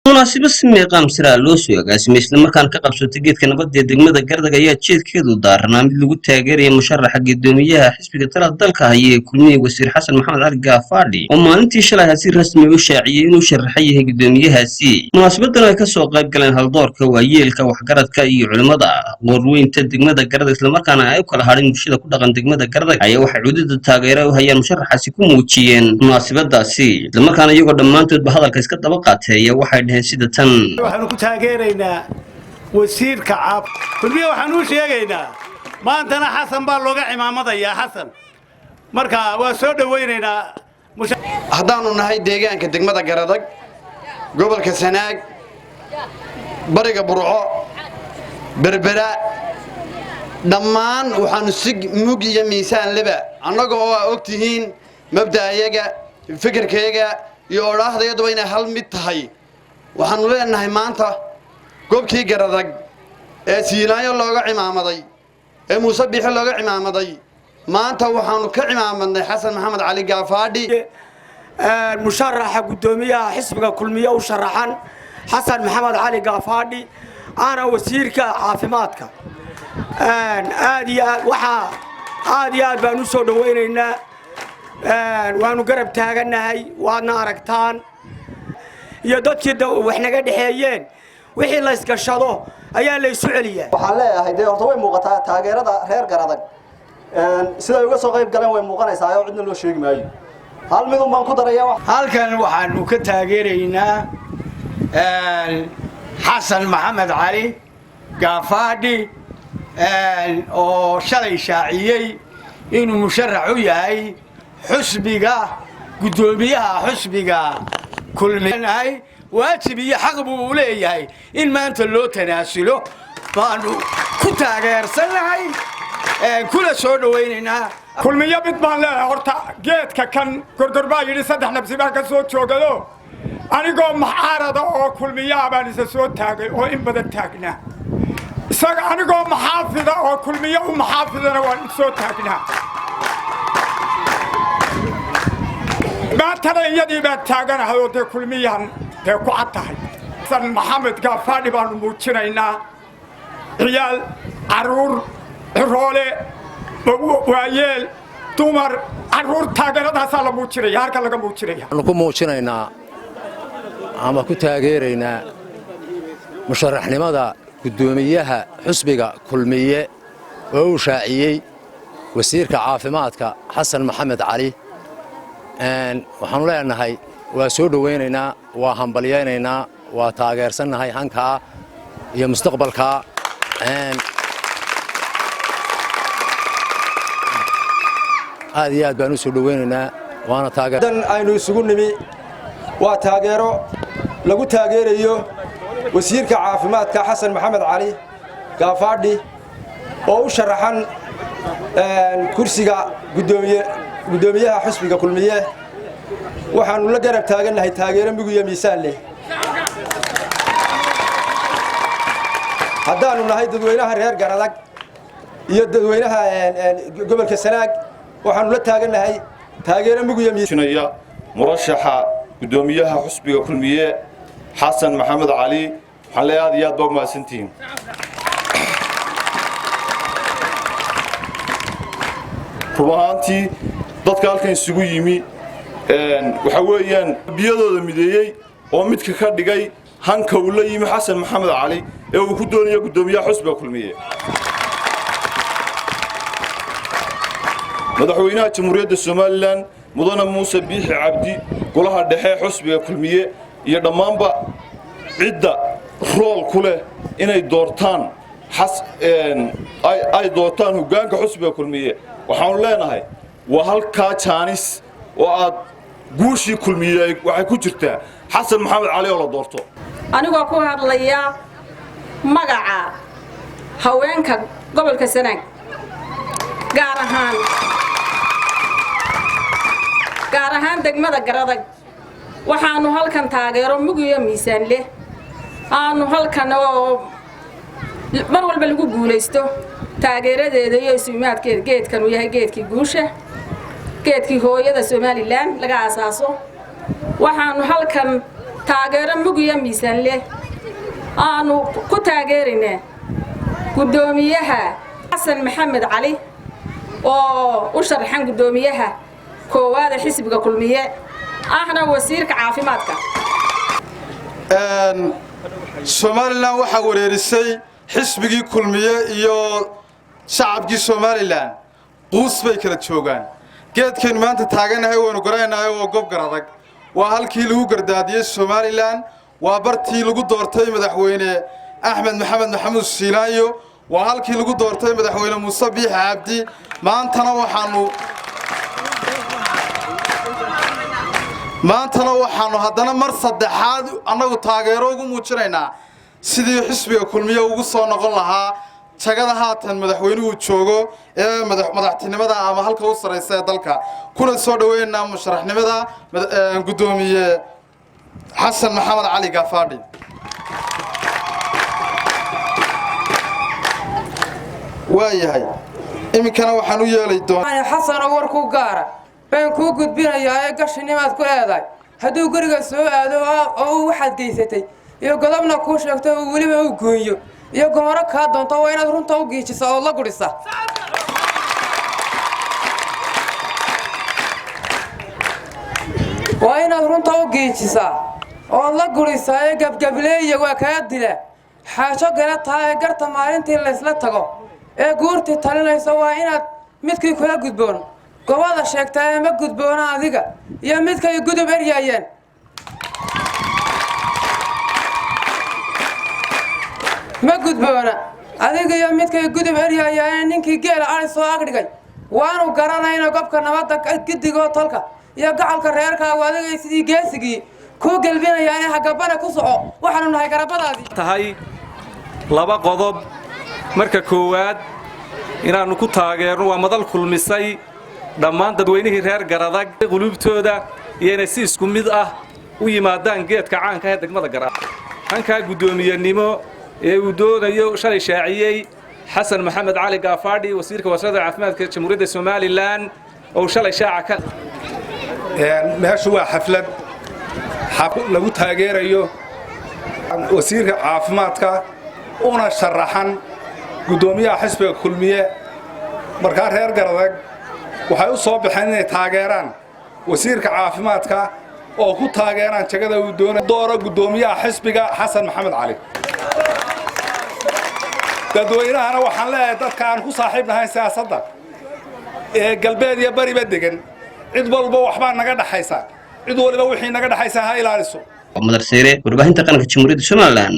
munaasabad meeqaam sira loo soo agaasimay isla markaan ka qabsatay geedka nabadda ee degmada Gardag ayaa jeedkeedu daarnaa mid lagu taageerayo musharaxa guddoomiyaha xisbiga talada dalka haya ee kulmiyay wasiir Xasan Maxamed Cali Gaafadhi oo maalintii shalay si rasmi ah u shaaciyay inuu sharaxay yahay guddoomiyahaasi. Munaasabadan ay ka soo qayb galeen haldoorka waayeelka waxgaradka iyo culimada warweynta degmada Gardag isla markaana ay kala hadhin bulshada ku dhaqan degmada Gardag ayaa waxay cudurada taageero u hayaan musharaxaasi ku muujiyeen munaasabadaasi isla markaana iyagoo dhammaantoodba hadalka iska daba qaatay waxay waxaanu ku taageeraynaa wasiirka caab kulmiye waxaanu sheegaynaa maantana xasan baa looga cimaamadayaa xasan marka waa soo dhaweynaynaa haddaanu nahay deegaanka degmada Gardag gobolka Sanaag bariga Burco Berbera dhammaan waxaanu si mug iyo miisaan leba annaga oo ogtihiin mabda'ayaga fikirkayga iyo oraahdeedu inay hal mid tahay waxaanu leenahay maanta goobkii Gardag ee Siinaayo looga cimaamaday ee Muuse Biixi looga cimaamaday maanta waxaanu ka cimaamadnay Xasan Maxamed Cali Gaafadhi musharaxa guddoomiyaha xisbiga kulmiye u sharaxan Xasan Maxamed Cali Gaafadhi ana wasiirka caafimaadka aad iyo aad baan u soo dhaweynaynaa waanu garab taaganahay waadna aragtaan iyo dadkii wax naga dhaxeeyeen wixii la iska shado ayaa la isu celiyaa waxaan leeyahay horta way muuqataa taageerada reer Gardag sida ay uga soo qayb galeen way muuqanaysaa oo cidna loo sheegi maayo hal mid baan ku darayaa halkan waxaanu ka taageeraynaa Xasan Maxamed Cali Gaafadhi oo shalay shaaciyay inuu musharax u yahay xisbiga guddoomiyaha xisbiga kulmiyahay waajib iyo xaq buu leeyahay in maanta loo tanaasulo baanu ku taageersanahay kula soo dhaweynaynaa kulmiye mid baan leeyahay horta geedka kan gorgorbaa yiri saddex nabsi baan ka soo joogado anigoo maxaarada oo kulmiye baan isa soo taagay oo in badan taagnaa isaga anigoo maxaafida oo kulmiye u maxaafidana waan soo taagnaa maantana iyadii baan taaganahay oo kulmiyahan ku cadtahay Xasan Maxamed Gaafadhi baanu muujinaynaa ciyaal caruur roole waayeel dumar caruur taageeradaas la muujinaya halka laga muujinaya ku muujinaynaa ama ku taageeraynaa musharaxnimada guddoomiyaha xisbiga kulmiye oo uu shaaciyay wasiirka caafimaadka Xasan Maxamed Cali waxaanu leenahay waa soo dhaweynaynaa waa hambalyeeynaa waa taageersanahay hanka iyo mustaqbalka aad iyo aad baan u soo dhaweynaynaa waana taageeran aynu isugu nimi waa taageero lagu taageerayo wasiirka caafimaadka Xasan Maxamed Cali Gaafadhi oo u sharaxan kursiga guddoomiyaha xisbiga kulmiye waxaanu la garab taaganahay taageero mug iyo miisaan leh haddaanu nahay dadweynaha reer Gardag iyo dadweynaha gobolka Sanaag waxaanu la taaganahay taageero mug iyo miisaan murashaxa guddoomiyaha xisbiga kulmiye Xasan Maxamed Cali waxaan leeyahay aad baa maasantiin rubaantii dadka halkan isugu yimi waxa weeyaan biyadooda mideeyay oo midka ka dhigay hanka uu la yimi Xasan Maxamed Cali ee uu ku doonayo guddoomiyaha xisbiga kulmiye madaxweynaha jamhuuriyadda Soomaaliland mudane Muuse Biixi Cabdi golaha dhexe xisbiga kulmiye iyo dhammaanba cidda rool ku leh inay doortaan ay doortaan hoggaanka xisbiga kulmiye waxaanu leenahay waa halka jaanis oo aad guushii kulmiyay waxay ku jirtaa Xasan Maxamed Cali oo la doorto anigoo ku hadlaya magaca haweenka gobolka Sanaag gaar ahaan degmada Gardag waxaanu halkan taageero mug iyo miisaan leh aanu halkan oo mar walba lagu guuleysto taageeradeeda iyo isumaadkeeda geedkan uu yahay geedkii guusha geedkii hooyada Soomaaliland laga asaaso waxaanu halkan taageero mugiyo miisaan leh aanu ku taageerinaa gudoomiyaha xasan maxamed cali oo u sharaxan gudoomiyaha koowaad xisbiga kulmiye ahna wasiirka caafimaadka Somaliland waxa wareerisay xisbigii kulmiye iyo shacabkii Somaliland quus bay kala joogaan geedkeen maanta taaganahay waanu garanahay oo gob garadag waa halkii lagu gardaadiyay Somaliland waa bartii lagu doortay madaxweyne Axmed Maxamed Maxamuud Siilaayo waa halkii lagu doortay madaxweyne Muuse Biixi Cabdi maantana waxaanu haddana mar saddexaad anagu taageero ugu muujinaynaa sidii xisbiga kulmiye ugu soo noqon lahaa tagada haatan madaxweynuhu joogo ee madaxtinimada ama halka u sareysa dalka kuna soo dhaweynaa musharaxnimada gudoomiye xasan maxamed cali gafaadhi waayahay iminkana waxaan u yeelay doonaa xasan oo war ku gaara baan ku gudbinayaa ee gashinimaad ku leedahay hadduu guriga soo aado oo waxaad geysatay iyo godobna ku sheegto oo waliba uu gooyo iyo gomoro ka doonto waa inaad runta u geejiso oo la gurisa waa inaad runta u geejisa oo la gurisa ee gabgableeya waa ka dila xaajo gala tahay garta maalintii la isla tago ee guurti talinayso waa inaad midkii kula gudboon gobada sheegtay ma gudboona adiga iyo midkay gudub eryaayeen ma gudboona adiga iyo midkay gudub eryaayeen ninkii geela ari soo agdhigay waanu garanayna gobka nabadda gidigoo talka iyo gacalka reerkaagu adiga sidii geesigii ku galbinayaan hagabana ku soco waxaanu nahay garabadaadii tahay laba qodob marka koowaad inaanu ku taageerno waa madal kulmisay dhammaan dadweynihii reer garadag qulubtooda iyo inay si isku mid ah u yimaadaan geedka caanka ee degmada Garadag hanka gudoomiyenimo ee uu doonayo shalay shaaciyay xasan maxamed cali gafaadhi wasiirka wasaaradda caafimaadka jamhuuriyadda Somaliland oo shalay shaaca ka meeshu waa xaflad lagu taageerayo wasiirka caafimaadka una sharaxan gudoomiyaha xisbiga kulmiye markaa reer Garadag waxay u soo baxeen inay taageeraan wasiirka caafimaadka oo ku taageeraan jagada uu doono gudoomiyaha xisbiga xasan maxamed cali dadweynahana waxaan leeyahay dadka aan ku saaxiibnahay siyaasadda ee galbeed iyo bariba degan cid walba waxbaa naga dhaxaysa cid waliba wixii naga dhaxaysa ha ilaaliso Madar Seyre warbaahinta qaranka jamhuuriyadda Somaliland